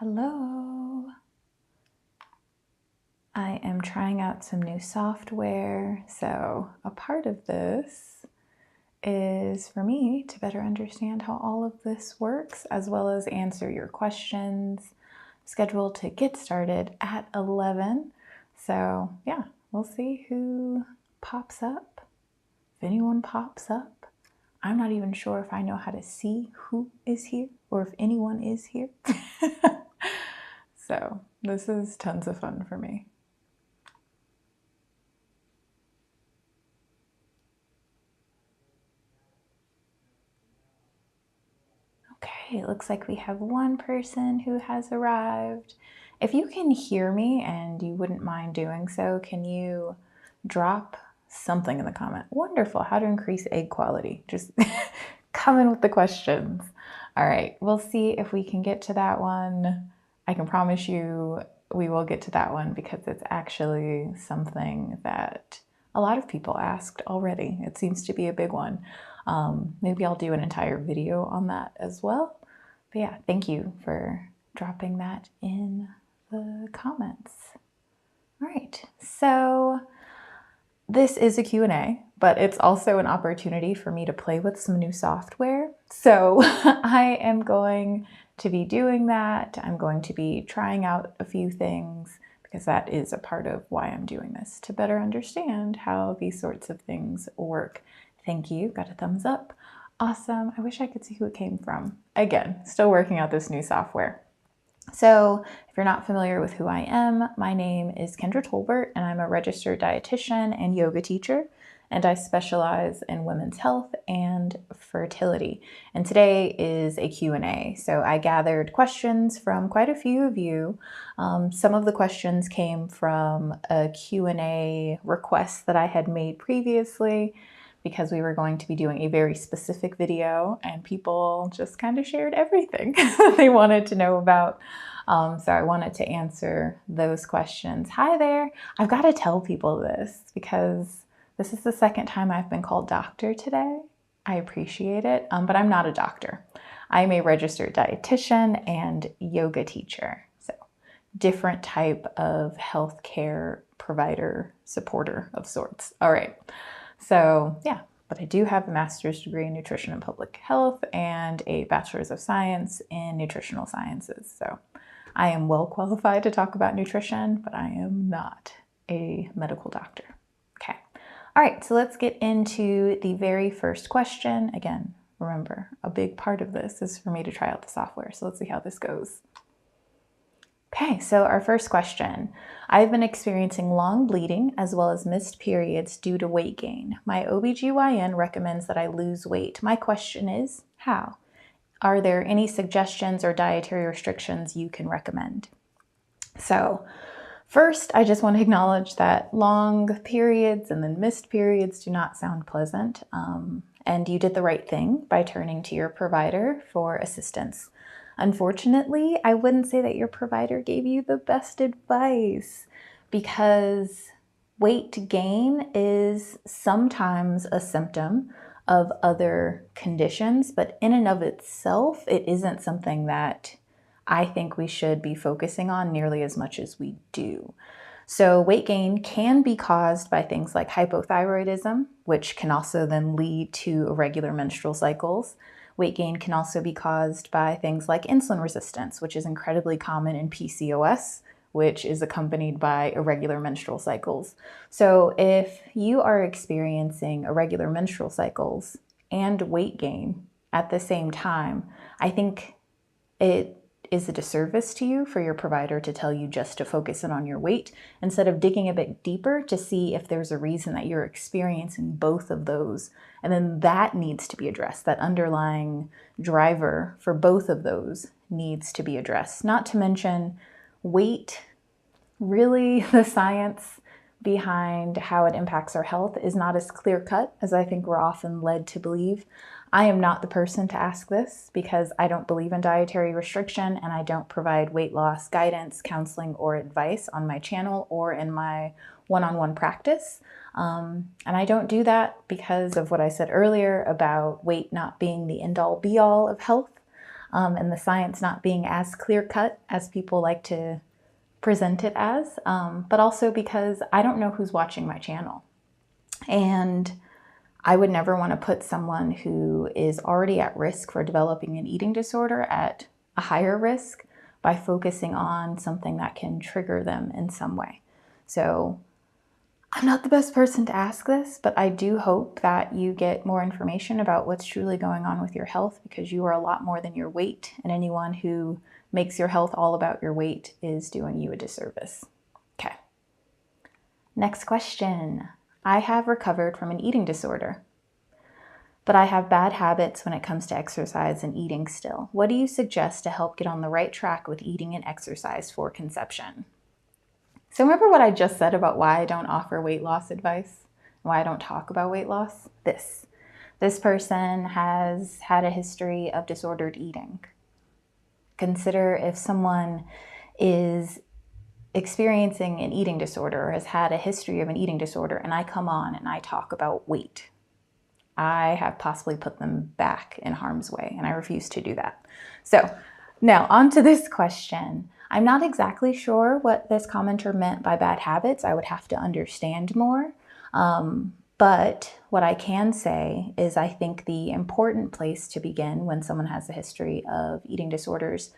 Hello. I am trying out some new software, so a part of this is for me to better understand how all of this works, as well as answer your questions. I'm scheduled to get started at 11, so yeah, we'll see who pops up, if anyone pops up. I'm not even sure if I know how to see who is here or if anyone is here. So this is tons of fun for me. Okay, it looks like we have one person who has arrived. If you can hear me and you wouldn't mind doing so, can you drop something in the comment? Wonderful. How to increase egg quality. Just come in with the questions. All right, we'll see if we can get to that one. I can promise you we will get to that one because it's actually something that a lot of people asked already. It seems to be a big one. Maybe I'll do an entire video on that as well. But yeah, thank you for dropping that in the comments. All right, so this is a Q&A, but it's also an opportunity for me to play with some new software. So I am going to be doing that. I'm going to be trying out a few things because that is a part of why I'm doing this, to better understand how these sorts of things work. Thank you, got a thumbs up. Awesome, I wish I could see who it came from. Again, still working out this new software. So if you're not familiar with who I am, my name is Kendra Tolbert and I'm a registered dietitian and yoga teacher, and I specialize in women's health and fertility. And today is a Q&A. So I gathered questions from quite a few of you. Some of the questions came from a Q&A request that I had made previously, because we were going to be doing a very specific video and people just kind of shared everything they wanted to know about. So I wanted to answer those questions. Hi there. I've got to tell people this because this is the second time I've been called doctor today. I appreciate it, but I'm not a doctor. I'm a registered dietitian and yoga teacher. So different type of healthcare provider, supporter of sorts. All right. So yeah, but I do have a master's degree in nutrition and public health and a bachelor's of science in nutritional sciences. So I am well qualified to talk about nutrition, but I am not a medical doctor. Okay. All right, so let's get into the very first question. Again, remember, a big part of this is for me to try out the software. So let's see how this goes. Okay, so our first question. I've been experiencing long bleeding as well as missed periods due to weight gain. My OBGYN recommends that I lose weight. My question is, how? Are there any suggestions or dietary restrictions you can recommend? So first, I just want to acknowledge that long periods and then missed periods do not sound pleasant. And you did the right thing by turning to your provider for assistance. Unfortunately, I wouldn't say that your provider gave you the best advice, because weight gain is sometimes a symptom of other conditions, but in and of itself, it isn't something that I think we should be focusing on nearly as much as we do. So weight gain can be caused by things like hypothyroidism, which can also then lead to irregular menstrual cycles. Weight gain can also be caused by things like insulin resistance, which is incredibly common in PCOS, which is accompanied by irregular menstrual cycles. So if you are experiencing irregular menstrual cycles and weight gain at the same time, I think it is a disservice to you for your provider to tell you just to focus in on your weight instead of digging a bit deeper to see if there's a reason that you're experiencing both of those. And then that needs to be addressed. That underlying driver for both of those needs to be addressed. Not to mention weight, really the science behind how it impacts our health is not as clear-cut as I think we're often led to believe. I am not the person to ask this because I don't believe in dietary restriction and I don't provide weight loss guidance, counseling, or advice on my channel or in my one-on-one practice. And I don't do that because of what I said earlier about weight not being the end-all be-all of health. and the science not being as clear-cut as people like to present it as, but also because I don't know who's watching my channel. And I would never want to put someone who is already at risk for developing an eating disorder at a higher risk by focusing on something that can trigger them in some way. So I'm not the best person to ask this, but I do hope that you get more information about what's truly going on with your health, because you are a lot more than your weight, and anyone who makes your health all about your weight is doing you a disservice. Okay. Next question. I have recovered from an eating disorder, but I have bad habits when it comes to exercise and eating still. What do you suggest to help get on the right track with eating and exercise for conception? So remember what I just said about why I don't offer weight loss advice, why I don't talk about weight loss? This person has had a history of disordered eating. Consider if someone is experiencing an eating disorder or has had a history of an eating disorder, and I come on and I talk about weight. I have possibly put them back in harm's way, and I refuse to do that. So now on to this question. I'm not exactly sure what this commenter meant by bad habits. I would have to understand more. But what I can say is I think the important place to begin when someone has a history of eating disorders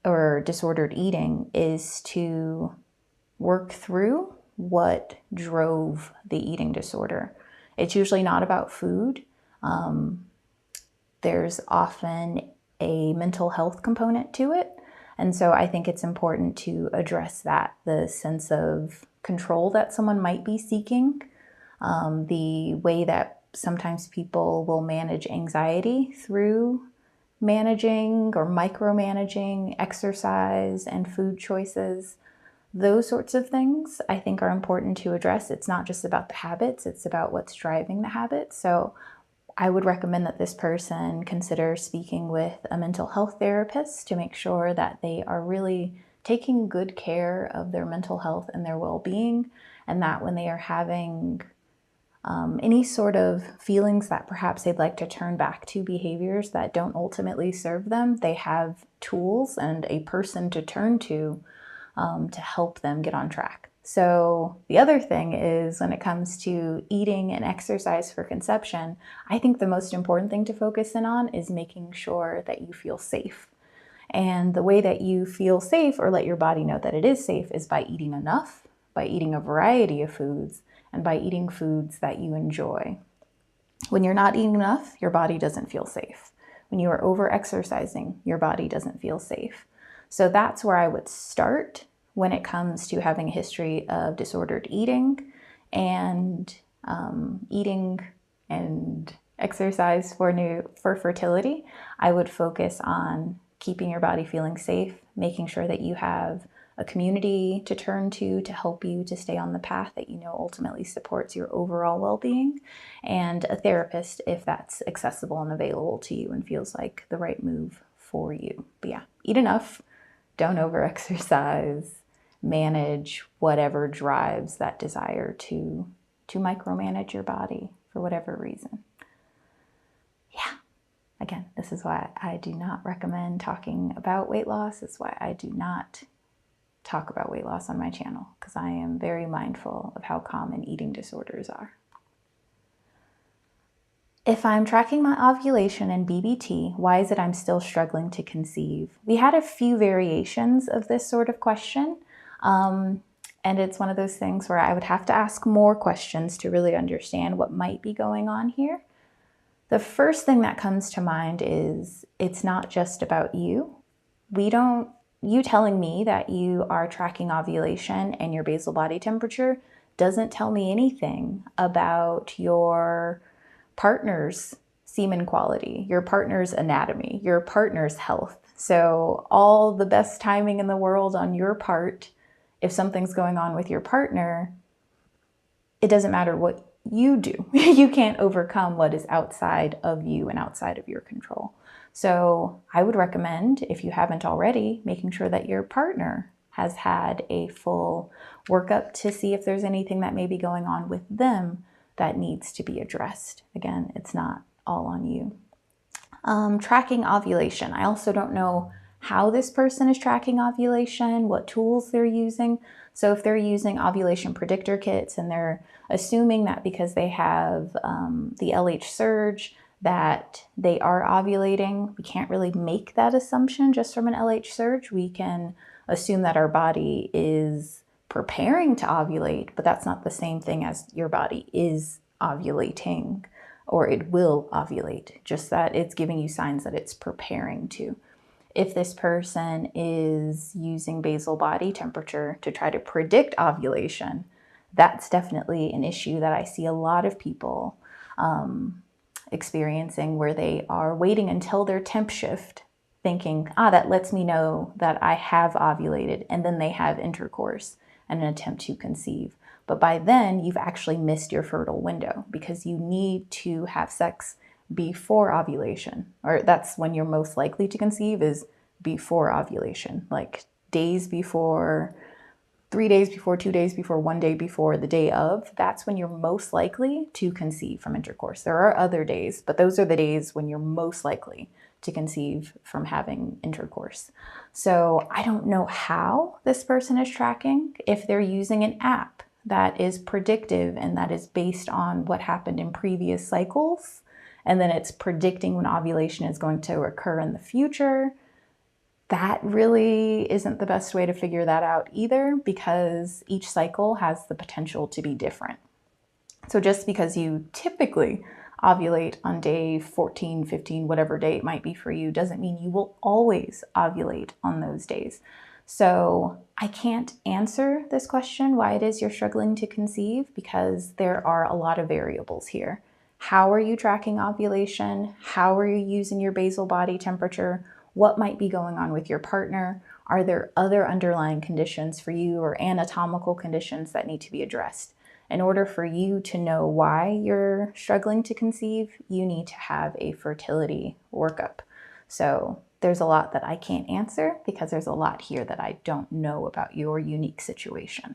or disordered eating is to work through what drove the eating disorder. It's usually not about food. There's often a mental health component to it. And so I think it's important to address that, the sense of control that someone might be seeking, the way that sometimes people will manage anxiety through managing or micromanaging exercise and food choices. Those sorts of things I think are important to address. It's not just about the habits, it's about what's driving the habits. So I would recommend that this person consider speaking with a mental health therapist to make sure that they are really taking good care of their mental health and their well-being, and that when they are having any sort of feelings that perhaps they'd like to turn back to behaviors that don't ultimately serve them, they have tools and a person to turn to help them get on track. So the other thing is, when it comes to eating and exercise for conception, I think the most important thing to focus in on is making sure that you feel safe. And the way that you feel safe or let your body know that it is safe is by eating enough, by eating a variety of foods, and by eating foods that you enjoy. When you're not eating enough, your body doesn't feel safe. When you are over-exercising, your body doesn't feel safe. So that's where I would start when it comes to having a history of disordered eating and eating and exercise for fertility. I would focus on keeping your body feeling safe, making sure that you have a community to turn to help you to stay on the path that you know ultimately supports your overall well-being, and a therapist if that's accessible and available to you and feels like the right move for you. But yeah, eat enough, don't over-exercise, manage whatever drives that desire to micromanage your body for whatever reason. Yeah. Again, this is why I do not recommend talking about weight loss. It's why I do not talk about weight loss on my channel, because I am very mindful of how common eating disorders are. If I'm tracking my ovulation and BBT, why is it I'm still struggling to conceive? We had a few variations of this sort of question, and it's one of those things where I would have to ask more questions to really understand what might be going on here. The first thing that comes to mind is it's not just about you. You telling me that you are tracking ovulation and your basal body temperature doesn't tell me anything about your partner's semen quality, your partner's anatomy, your partner's health. So all the best timing in the world on your part, if something's going on with your partner, it doesn't matter what you do. You can't overcome what is outside of you and outside of your control. So I would recommend, if you haven't already, making sure that your partner has had a full workup to see if there's anything that may be going on with them that needs to be addressed. Again, it's not all on you. Tracking ovulation. I also don't know how this person is tracking ovulation, what tools they're using. So if they're using ovulation predictor kits and they're assuming that because they have the LH surge that they are ovulating, we can't really make that assumption just from an LH surge. We can assume that our body is preparing to ovulate, but that's not the same thing as your body is ovulating or it will ovulate, just that it's giving you signs that it's preparing to. If this person is using basal body temperature to try to predict ovulation, that's definitely an issue that I see a lot of people experiencing, where they are waiting until their temp shift thinking, that lets me know that I have ovulated, and then they have intercourse and an attempt to conceive. But by then, you've actually missed your fertile window because you need to have sex before ovulation, or that's when you're most likely to conceive, is before ovulation, like days before, 3 days before, 2 days before, 1 day before, the day of. That's when you're most likely to conceive from intercourse. There are other days, but those are the days when you're most likely to conceive from having intercourse. So I don't know how this person is tracking, if they're using an app that is predictive and that is based on what happened in previous cycles, and then it's predicting when ovulation is going to occur in the future. That really isn't the best way to figure that out either, because each cycle has the potential to be different. So just because you typically ovulate on day 14, 15, whatever day it might be for you, doesn't mean you will always ovulate on those days. So I can't answer this question, why it is you're struggling to conceive, because there are a lot of variables here. How are you tracking ovulation? How are you using your basal body temperature? What might be going on with your partner? Are there other underlying conditions for you or anatomical conditions that need to be addressed? In order for you to know why you're struggling to conceive, you need to have a fertility workup. So there's a lot that I can't answer because there's a lot here that I don't know about your unique situation.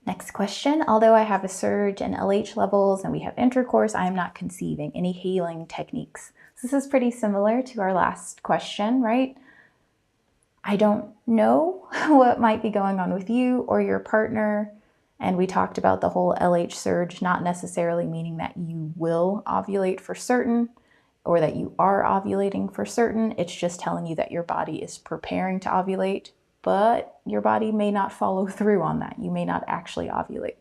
Next question. Although I have a surge in LH levels and we have intercourse, I am not conceiving. Any healing techniques? So this is pretty similar to our last question, right? I don't know what might be going on with you or your partner. And we talked about the whole LH surge not necessarily meaning that you will ovulate for certain or that you are ovulating for certain. It's just telling you that your body is preparing to ovulate, but your body may not follow through on that. You may not actually ovulate.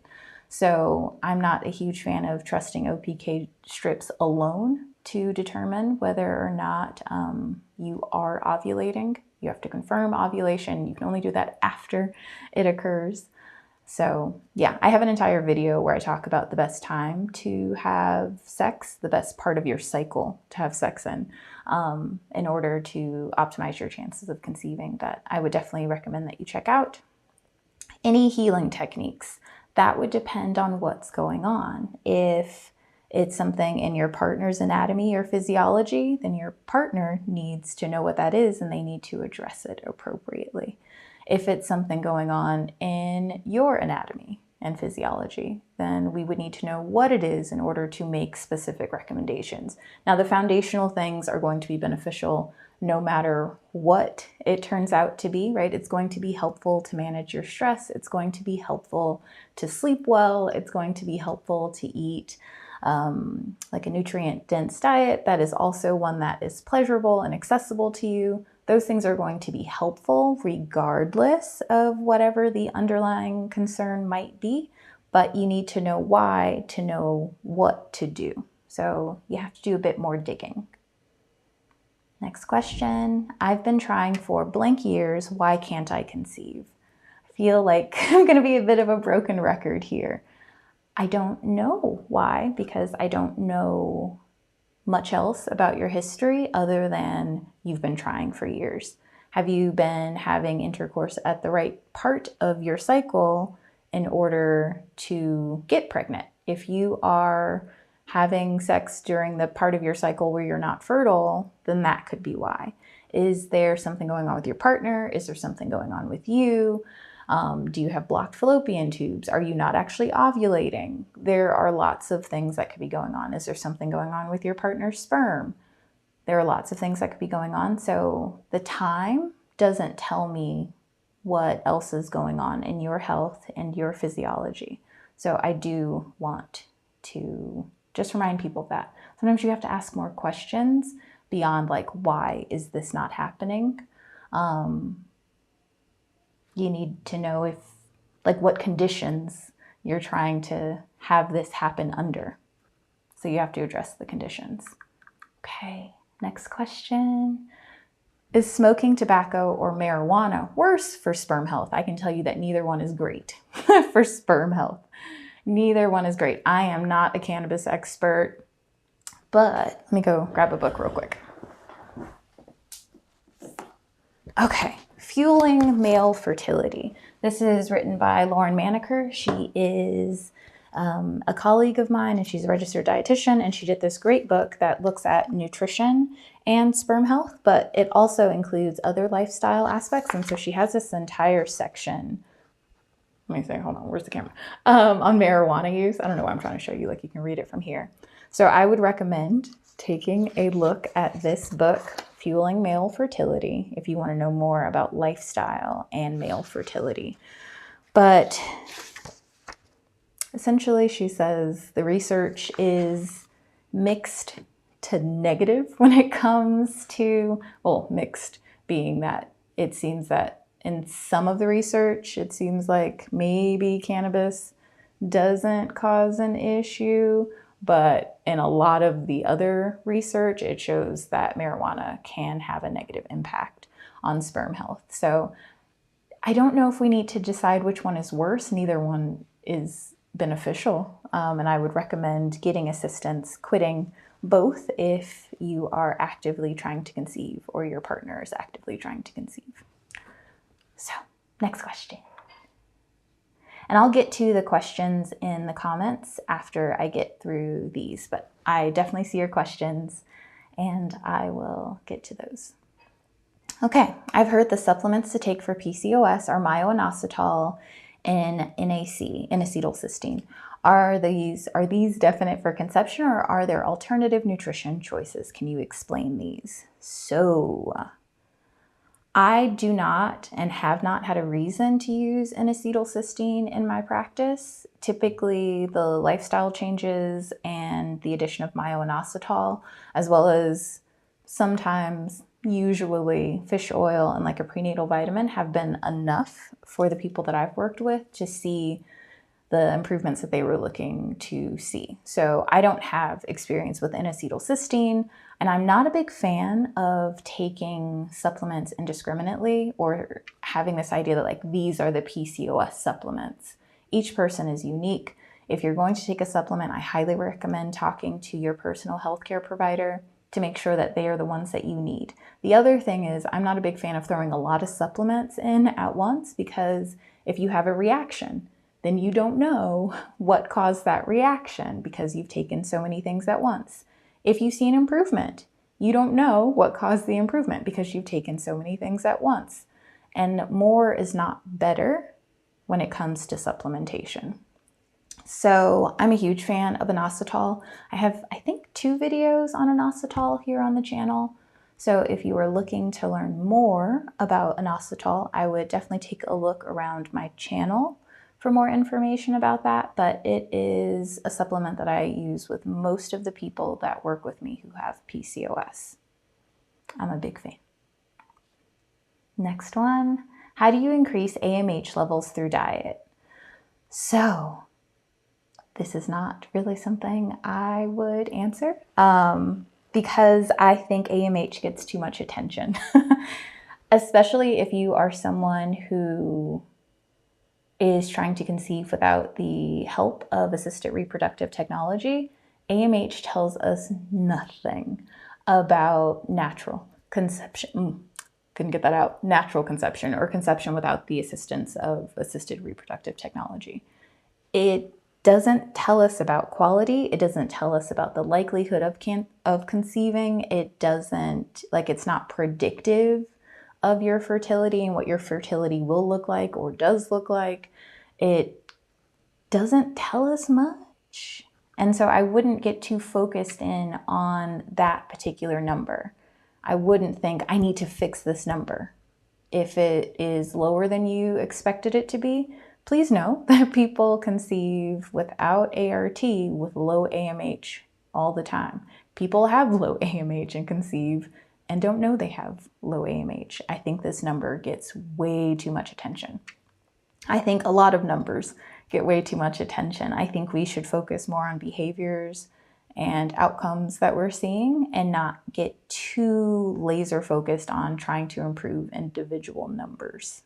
So I'm not a huge fan of trusting OPK strips alone to determine whether or not you are ovulating. You have to confirm ovulation. You can only do that after it occurs. So yeah, I have an entire video where I talk about the best time to have sex, the best part of your cycle to have sex in order to optimize your chances of conceiving, that I would definitely recommend that you check out. Any healing techniques, that would depend on what's going on. If it's something in your partner's anatomy or physiology, then your partner needs to know what that is and they need to address it appropriately. If it's something going on in your anatomy and physiology, then we would need to know what it is in order to make specific recommendations. Now, the foundational things are going to be beneficial no matter what it turns out to be, right? It's going to be helpful to manage your stress. It's going to be helpful to sleep well. It's going to be helpful to eat like a nutrient-dense diet that is also one that is pleasurable and accessible to you. Those things are going to be helpful regardless of whatever the underlying concern might be, but you need to know why to know what to do. So you have to do a bit more digging. Next question. I've been trying for blank years. Why can't I conceive? I feel like I'm going to be a bit of a broken record here. I don't know why, because I don't know much else about your history other than you've been trying for years. Have you been having intercourse at the right part of your cycle in order to get pregnant? If you are having sex during the part of your cycle where you're not fertile, then that could be why. Is there something going on with your partner? Is there something going on with you? Do you have blocked fallopian tubes? Are you not actually ovulating? There are lots of things that could be going on. Is there something going on with your partner's sperm? There are lots of things that could be going on. So the time doesn't tell me what else is going on in your health and your physiology. So I do want to just remind people of that. Sometimes you have to ask more questions beyond like, why is this not happening? You need to know if, like, what conditions you're trying to have this happen under. So you have to address the conditions. Okay, next question. Is smoking tobacco or marijuana worse for sperm health? I can tell you that neither one is great for sperm health. Neither one is great. I am not a cannabis expert, but let me go grab a book real quick. Okay, Fueling Male Fertility. This is written by Lauren Maneker. She is a colleague of mine, and she's a registered dietitian, and she did this great book that looks at nutrition and sperm health, but it also includes other lifestyle aspects. And so she has this entire section. Let me say, hold on, where's the camera? On marijuana use. I don't know why I'm trying to show you, like you can read it from here. So I would recommend taking a look at this book, Fueling Male Fertility, if you want to know more about lifestyle and male fertility. But essentially, she says the research is mixed to negative when it comes to, well, mixed being that it seems that in some of the research, it seems like maybe cannabis doesn't cause an issue, but in a lot of the other research, it shows that marijuana can have a negative impact on sperm health. So I don't know if we need to decide which one is worse. Neither one is beneficial, and I would recommend getting assistance, quitting both if you are actively trying to conceive or your partner is actively trying to conceive. So, next question. And I'll get to the questions in the comments after I get through these, but I definitely see your questions and I will get to those. Okay, I've heard the supplements to take for PCOS are myo-inositol and NAC, N-acetylcysteine. Are these definite for conception, or are there alternative nutrition choices? Can you explain these? So, I do not and have not had a reason to use N-acetylcysteine in my practice. Typically, the lifestyle changes and the addition of myo-inositol, as well as sometimes, usually, fish oil and like a prenatal vitamin have been enough for the people that I've worked with to see the improvements that they were looking to see. So I don't have experience with N-acetylcysteine, and I'm not a big fan of taking supplements indiscriminately or having this idea that like these are the PCOS supplements. Each person is unique. If you're going to take a supplement, I highly recommend talking to your personal healthcare provider to make sure that they are the ones that you need. The other thing is I'm not a big fan of throwing a lot of supplements in at once, because if you have a reaction, then you don't know what caused that reaction because you've taken so many things at once. If you see an improvement, you don't know what caused the improvement because you've taken so many things at once. And more is not better when it comes to supplementation. So I'm a huge fan of inositol. I have, I think, 2 videos on inositol here on the channel. So if you are looking to learn more about inositol, I would definitely take a look around my channel for more information about that, but it is a supplement that I use with most of the people that work with me who have PCOS. I'm a big fan. Next one, how do you increase AMH levels through diet? So this is not really something I would answer because I think AMH gets too much attention, especially if you are someone who is trying to conceive without the help of assisted reproductive technology. AMH tells us nothing about natural conception. Couldn't get that out. Natural conception or conception without the assistance of assisted reproductive technology. It doesn't tell us about quality. It doesn't tell us about the likelihood of conceiving. It doesn't, like, it's not predictive of your fertility and what your fertility will look like or does look like, it doesn't tell us much. And so I wouldn't get too focused in on that particular number. I wouldn't think I need to fix this number. If it is lower than you expected it to be, please know that people conceive without ART with low AMH all the time. People have low AMH and conceive and don't know they have low AMH. I think this number gets way too much attention. I think a lot of numbers get way too much attention. I think we should focus more on behaviors and outcomes that we're seeing and not get too laser focused on trying to improve individual numbers.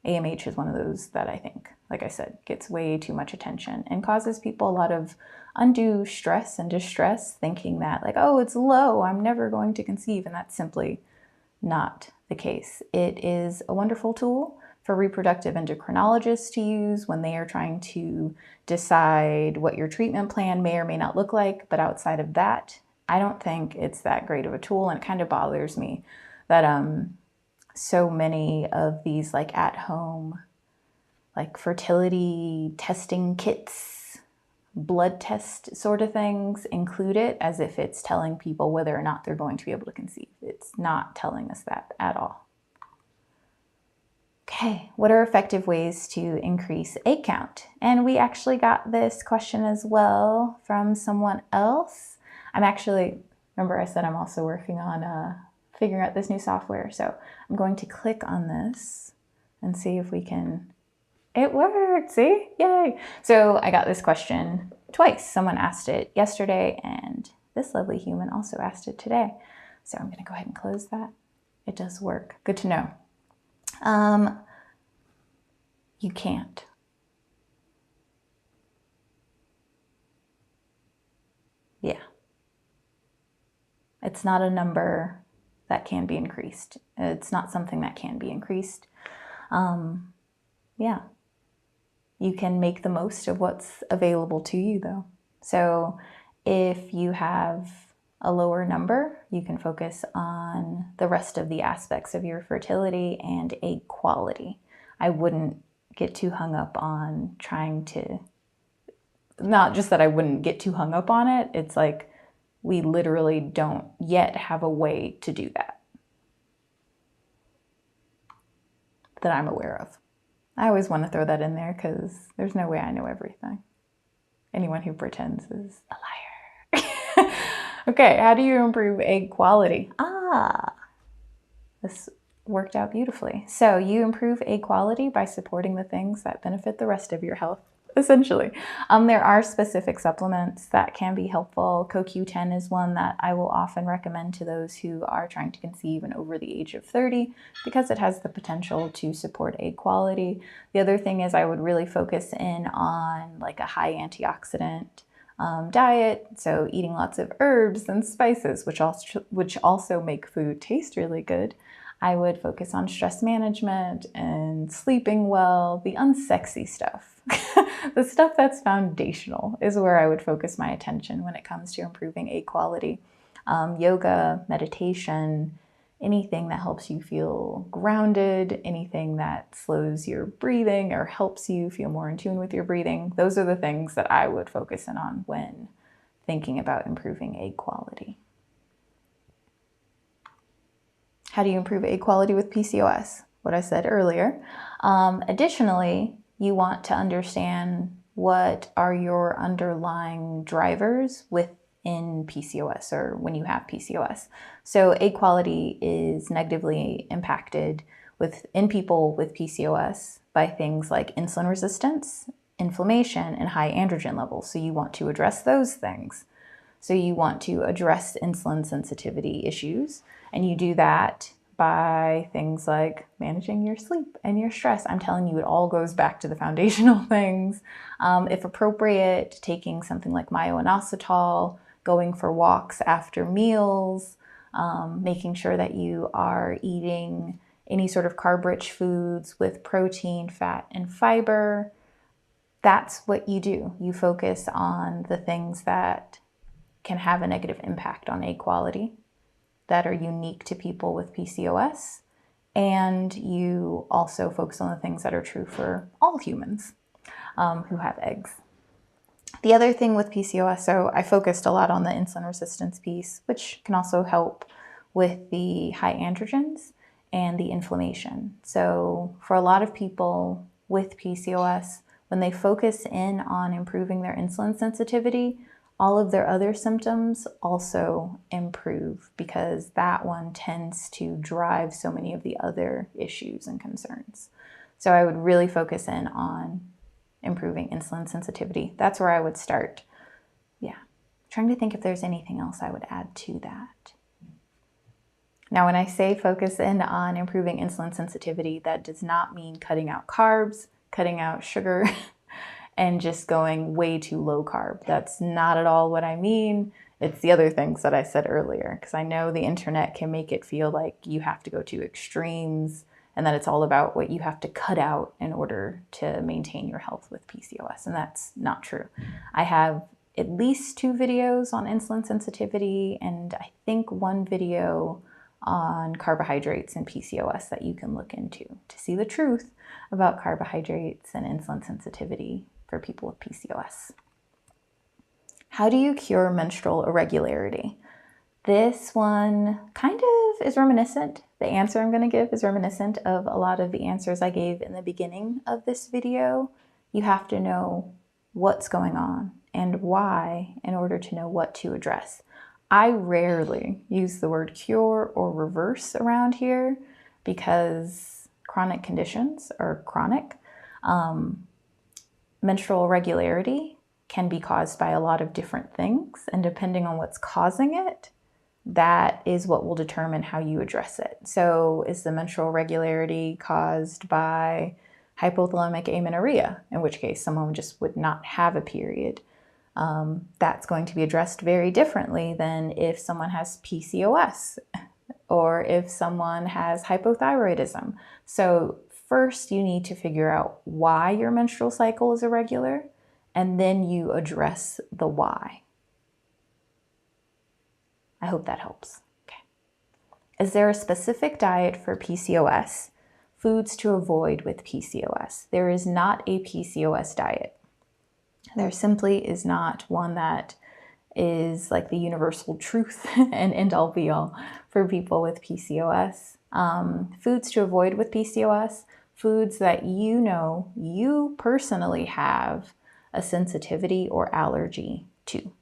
AMH is one of those that I think, like I said, gets way too much attention and causes people a lot of undue stress and distress, thinking that like, oh, it's low, I'm never going to conceive. And that's simply not the case. It is a wonderful tool for reproductive endocrinologists to use when they are trying to decide what your treatment plan may or may not look like. But outside of that, I don't think it's that great of a tool. And it kind of bothers me that so many of these like at home, like fertility testing kits, blood test sort of things include it as if it's telling people whether or not they're going to be able to conceive. It's not telling us that at all. Okay, what are effective ways to increase egg count? And we actually got this question as well from someone else. Remember I said I'm also working on figuring out this new software. So I'm going to click on this and see if we can, it worked, see, yay. So I got this question twice. Someone asked it yesterday and this lovely human also asked it today. So I'm gonna go ahead and close that. It does work, good to know. You can't. Yeah. It's not a number that can be increased. It's not something that can be increased. Yeah. You can make the most of what's available to you though. So if you have a lower number, you can focus on the rest of the aspects of your fertility and egg quality. I wouldn't get too hung up on trying to, not just that I wouldn't get too hung up on it, it's like we literally don't yet have a way to do that I'm aware of. I always want to throw that in there because there's no way I know everything. Anyone who pretends is a liar. Okay, how do you improve egg quality? This worked out beautifully. So you improve egg quality by supporting the things that benefit the rest of your health, essentially. There are specific supplements that can be helpful. CoQ10 is one that I will often recommend to those who are trying to conceive and over the age of 30 because it has the potential to support egg quality. The other thing is I would really focus in on like a high antioxidant diet, so eating lots of herbs and spices, which also make food taste really good. I would focus on stress management and sleeping well, the unsexy stuff. The stuff that's foundational is where I would focus my attention when it comes to improving egg quality. Yoga, meditation, anything that helps you feel grounded, anything that slows your breathing or helps you feel more in tune with your breathing. Those are the things that I would focus in on when thinking about improving egg quality. How do you improve egg quality with PCOS? What I said earlier. Additionally, you want to understand what are your underlying drivers within PCOS or when you have PCOS. So egg quality is negatively impacted in people with PCOS by things like insulin resistance, inflammation, and high androgen levels. So you want to address those things. So you want to address insulin sensitivity issues, and you do that by things like managing your sleep and your stress. I'm telling you, it all goes back to the foundational things. If appropriate, taking something like myo-inositol, going for walks after meals, making sure that you are eating any sort of carb-rich foods with protein, fat, and fiber. That's what you do. You focus on the things that can have a negative impact on egg quality that are unique to people with PCOS, and you also focus on the things that are true for all humans who have eggs. The other thing with PCOS, so I focused a lot on the insulin resistance piece, which can also help with the high androgens and the inflammation. So for a lot of people with PCOS, when they focus in on improving their insulin sensitivity, all of their other symptoms also improve because that one tends to drive so many of the other issues and concerns. So I would really focus in on improving insulin sensitivity. That's where I would start. Yeah. Trying to think if there's anything else I would add to that. Now, when I say focus in on improving insulin sensitivity, that does not mean cutting out carbs, cutting out sugar, and just going way too low carb. That's not at all what I mean. It's the other things that I said earlier, because I know the internet can make it feel like you have to go to extremes and that it's all about what you have to cut out in order to maintain your health with PCOS, and that's not true. I have at least 2 videos on insulin sensitivity, and I think 1 video on carbohydrates and PCOS that you can look into to see the truth about carbohydrates and insulin sensitivity for people with PCOS. How do you cure menstrual irregularity? This one kind of is reminiscent. The answer I'm going to give is reminiscent of a lot of the answers I gave in the beginning of this video. You have to know what's going on and why in order to know what to address. I rarely use the word cure or reverse around here because chronic conditions are chronic. Menstrual irregularity can be caused by a lot of different things, and depending on what's causing it, that is what will determine how you address it. So is the menstrual irregularity caused by hypothalamic amenorrhea, in which case someone just would not have a period? That's going to be addressed very differently than if someone has PCOS or if someone has hypothyroidism. So first you need to figure out why your menstrual cycle is irregular, and then you address the why. I hope that helps. Okay. Is there a specific diet for PCOS? Foods to avoid with PCOS. There is not a PCOS diet. There simply is not one that is like the universal truth and end all be all for people with PCOS. Foods to avoid with PCOS, foods that you know you personally have a sensitivity or allergy to.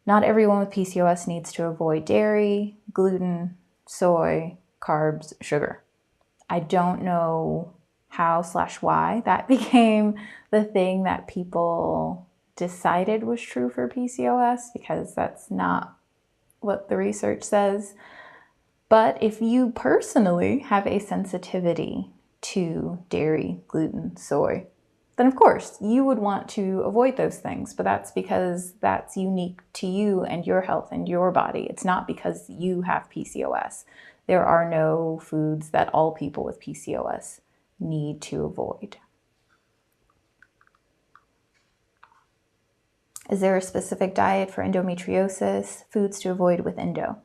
Not everyone with PCOS needs to avoid dairy, gluten, soy, carbs, sugar. I don't know how/why that became the thing that people decided was true for PCOS, because that's not what the research says. But if you personally have a sensitivity to dairy, gluten, soy, then of course you would want to avoid those things, but that's because that's unique to you and your health and your body. It's not because you have PCOS. There are no foods that all people with PCOS need to avoid. Is there a specific diet for endometriosis? Foods to avoid with endo.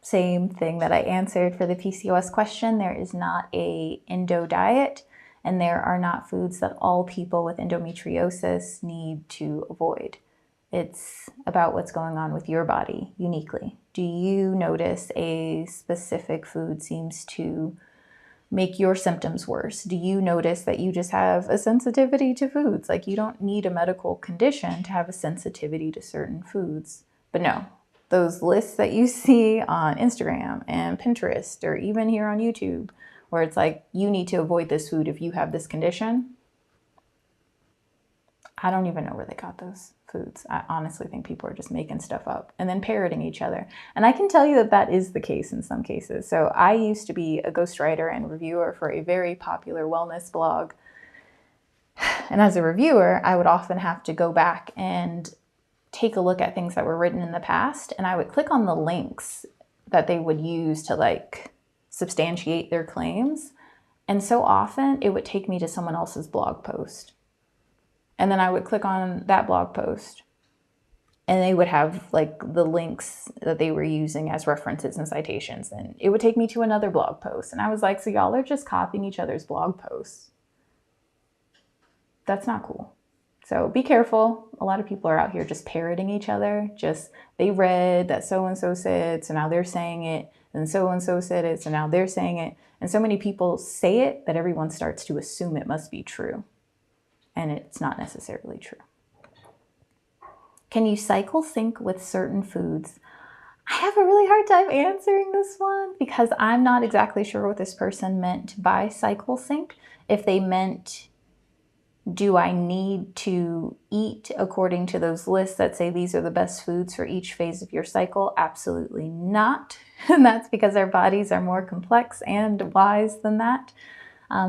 Same thing that I answered for the PCOS question. There is not a endo diet, and there are not foods that all people with endometriosis need to avoid. It's about what's going on with your body uniquely. Do you notice a specific food seems to make your symptoms worse? Do you notice that you just have a sensitivity to foods? Like, you don't need a medical condition to have a sensitivity to certain foods. But no, those lists that you see on Instagram and Pinterest, or even here on YouTube, where it's like, you need to avoid this food if you have this condition, I don't even know where they got those foods. I honestly think people are just making stuff up and then parroting each other. And I can tell you that that is the case in some cases. So I used to be a ghostwriter and reviewer for a very popular wellness blog. And as a reviewer, I would often have to go back and take a look at things that were written in the past. And I would click on the links that they would use to like substantiate their claims. And so often it would take me to someone else's blog post. And then I would click on that blog post and they would have like the links that they were using as references and citations. And it would take me to another blog post. And I was like, so y'all are just copying each other's blog posts. That's not cool. So be careful. A lot of people are out here just parroting each other. Just, they read that so-and-so said, so now they're saying it. And so-and-so said it, so now they're saying it. And so many people say it that everyone starts to assume it must be true. And it's not necessarily true. Can you cycle sync with certain foods? I have a really hard time answering this one because I'm not exactly sure what this person meant by cycle sync. If they meant, do I need to eat according to those lists that say these are the best foods for each phase of your cycle? Absolutely not. And that's because our bodies are more complex and wise than that.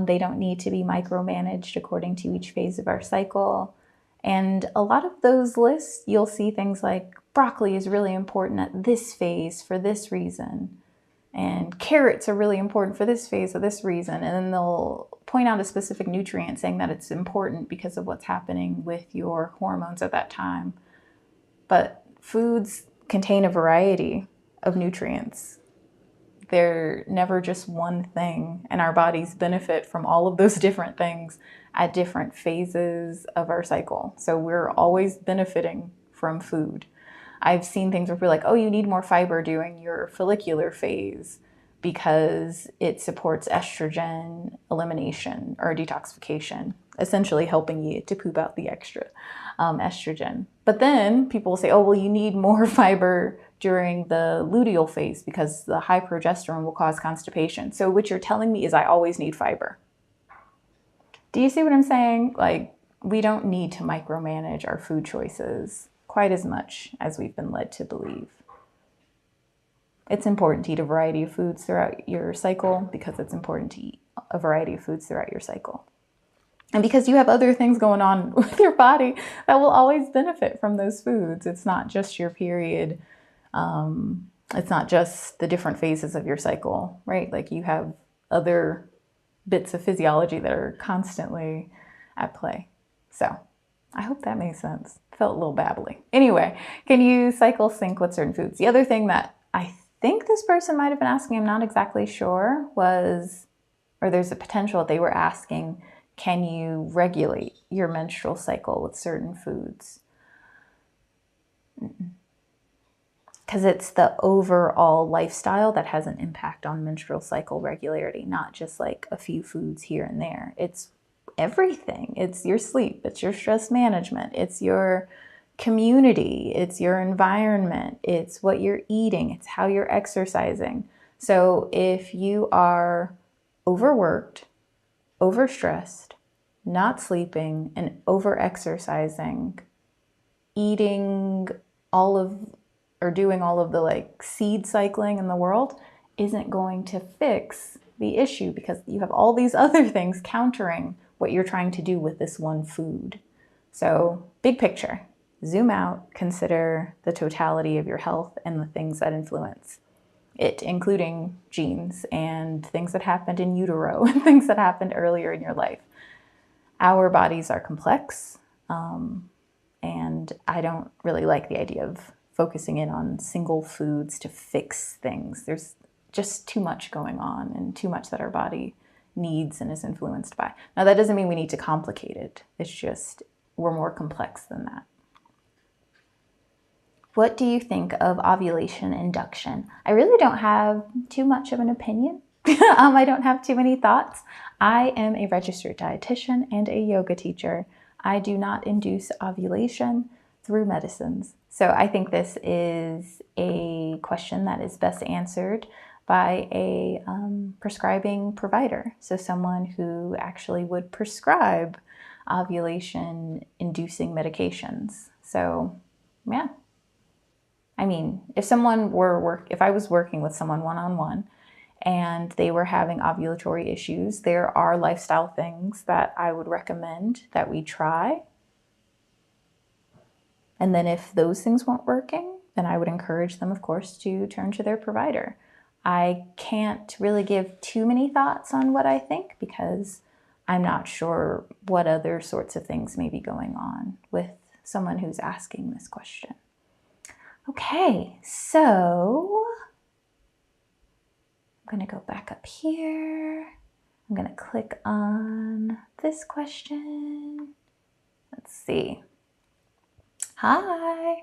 They don't need to be micromanaged according to each phase of our cycle. And a lot of those lists, you'll see things like broccoli is really important at this phase for this reason. And carrots are really important for this phase for this reason. And then they'll point out a specific nutrient saying that it's important because of what's happening with your hormones at that time. But foods contain a variety of nutrients. They're never just one thing, and our bodies benefit from all of those different things at different phases of our cycle. So we're always benefiting from food. I've seen things where we're like, oh, you need more fiber during your follicular phase because it supports estrogen elimination or detoxification, essentially helping you to poop out the extra estrogen. But then people will say, oh, well, you need more fiber during the luteal phase because the high progesterone will cause constipation. So what you're telling me is I always need fiber. Do you see what I'm saying? Like, we don't need to micromanage our food choices quite as much as we've been led to believe. It's important to eat a variety of foods throughout your cycle because it's important to eat a variety of foods throughout your cycle. And because you have other things going on with your body that will always benefit from those foods. It's not just your period. It's not just the different phases of your cycle, right? Like you have other bits of physiology that are constantly at play. So I hope that makes sense. Felt a little babbly. Anyway, can you cycle sync with certain foods? The other thing that I think this person might have been asking, I'm not exactly sure, was, or there's a potential that they were asking, can you regulate your menstrual cycle with certain foods? Because it's the overall lifestyle that has an impact on menstrual cycle regularity, not just like a few foods here and there. It's everything. It's your sleep, it's your stress management, it's your community, it's your environment, it's what you're eating, it's how you're exercising. So if you are overworked, overstressed, not sleeping, and over-exercising, eating all of, or doing all of the like seed cycling in the world isn't going to fix the issue because you have all these other things countering what you're trying to do with this one food. So big picture, zoom out, consider the totality of your health and the things that influence it, including genes and things that happened in utero and things that happened earlier in your life. Our bodies are complex, and I don't really like the idea of focusing in on single foods to fix things. There's just too much going on and too much that our body needs and is influenced by. Now, that doesn't mean we need to complicate it. It's just we're more complex than that. What do you think of ovulation induction? I really don't have too much of an opinion. I don't have too many thoughts. I am a registered dietitian and a yoga teacher. I do not induce ovulation through medicines. So I think this is a question that is best answered by a prescribing provider. So someone who actually would prescribe ovulation inducing medications. So yeah. I mean, if I was working with someone one-on-one and they were having ovulatory issues, there are lifestyle things that I would recommend that we try. And then if those things weren't working, then I would encourage them, of course, to turn to their provider. I can't really give too many thoughts on what I think because I'm not sure what other sorts of things may be going on with someone who's asking this question. Okay, so I'm going to go back up here. I'm going to click on this question. Let's see. Hi.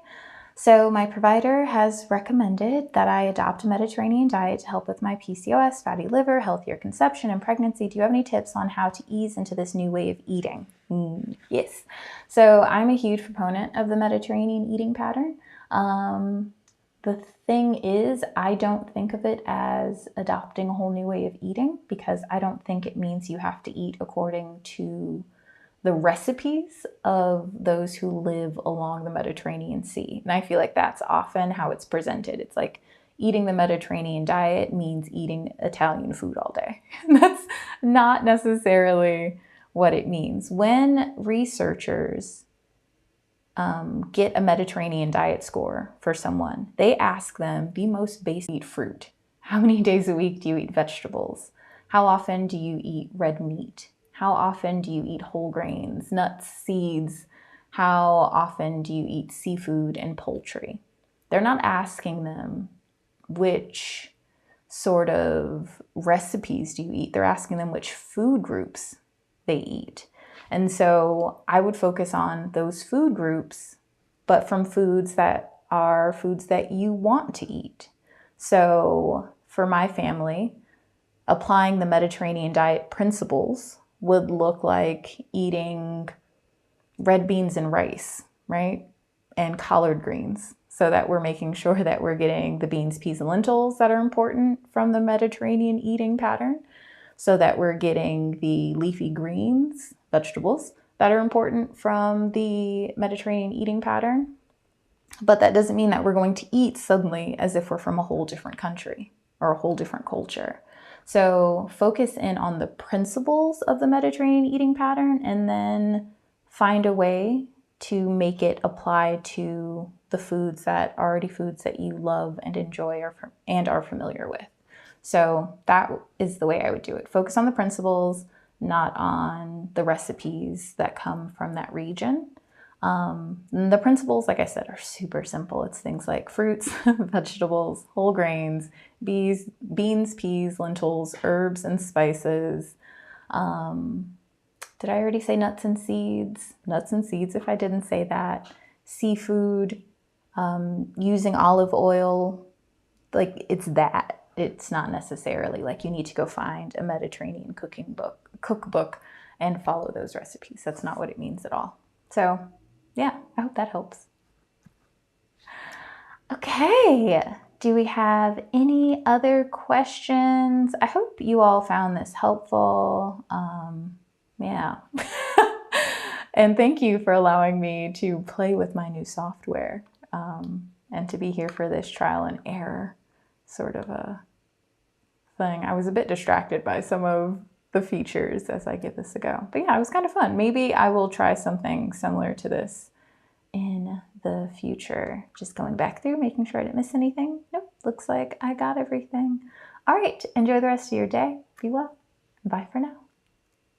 So my provider has recommended that I adopt a Mediterranean diet to help with my PCOS, fatty liver, healthier conception, and pregnancy. Do you have any tips on how to ease into this new way of eating? Yes. So I'm a huge proponent of the Mediterranean eating pattern. The thing is, I don't think of it as adopting a whole new way of eating because I don't think it means you have to eat according to the recipes of those who live along the Mediterranean Sea. And I feel like that's often how it's presented. It's like eating the Mediterranean diet means eating Italian food all day. That's not necessarily what it means. When researchers get a Mediterranean diet score for someone, they ask them the most basic: eat fruit. How many days a week do you eat vegetables? How often do you eat red meat? How often do you eat whole grains, nuts, seeds? How often do you eat seafood and poultry? They're not asking them which sort of recipes do you eat. They're asking them which food groups they eat. And so I would focus on those food groups, but from foods that are foods that you want to eat. So for my family, applying the Mediterranean diet principles would look like eating red beans and rice, right? And collard greens, so that we're making sure that we're getting the beans, peas, and lentils that are important from the Mediterranean eating pattern, so that we're getting the leafy greens, vegetables, that are important from the Mediterranean eating pattern. But that doesn't mean that we're going to eat suddenly as if we're from a whole different country or a whole different culture. So focus in on the principles of the Mediterranean eating pattern and then find a way to make it apply to the foods that you love and enjoy and are familiar with. So that is the way I would do it. Focus on the principles, not on the recipes that come from that region. The principles, like I said, are super simple. It's things like fruits, vegetables, whole grains, beans, peas, lentils, herbs, and spices. Did I already say nuts and seeds? Nuts and seeds, if I didn't say that. Seafood, using olive oil, like it's that. It's not necessarily like you need to go find a Mediterranean cookbook and follow those recipes. That's not what it means at all. So yeah, I hope that helps. Okay, do we have any other questions? I hope you all found this helpful. Yeah. And thank you for allowing me to play with my new software and to be here for this trial and error sort of a thing. I was a bit distracted by some of the features as I give this a go. But yeah, it was kind of fun. Maybe I will try something similar to this in the future. Just going back through, making sure I didn't miss anything. Nope, looks like I got everything. All right, enjoy the rest of your day. Be well. Bye for now.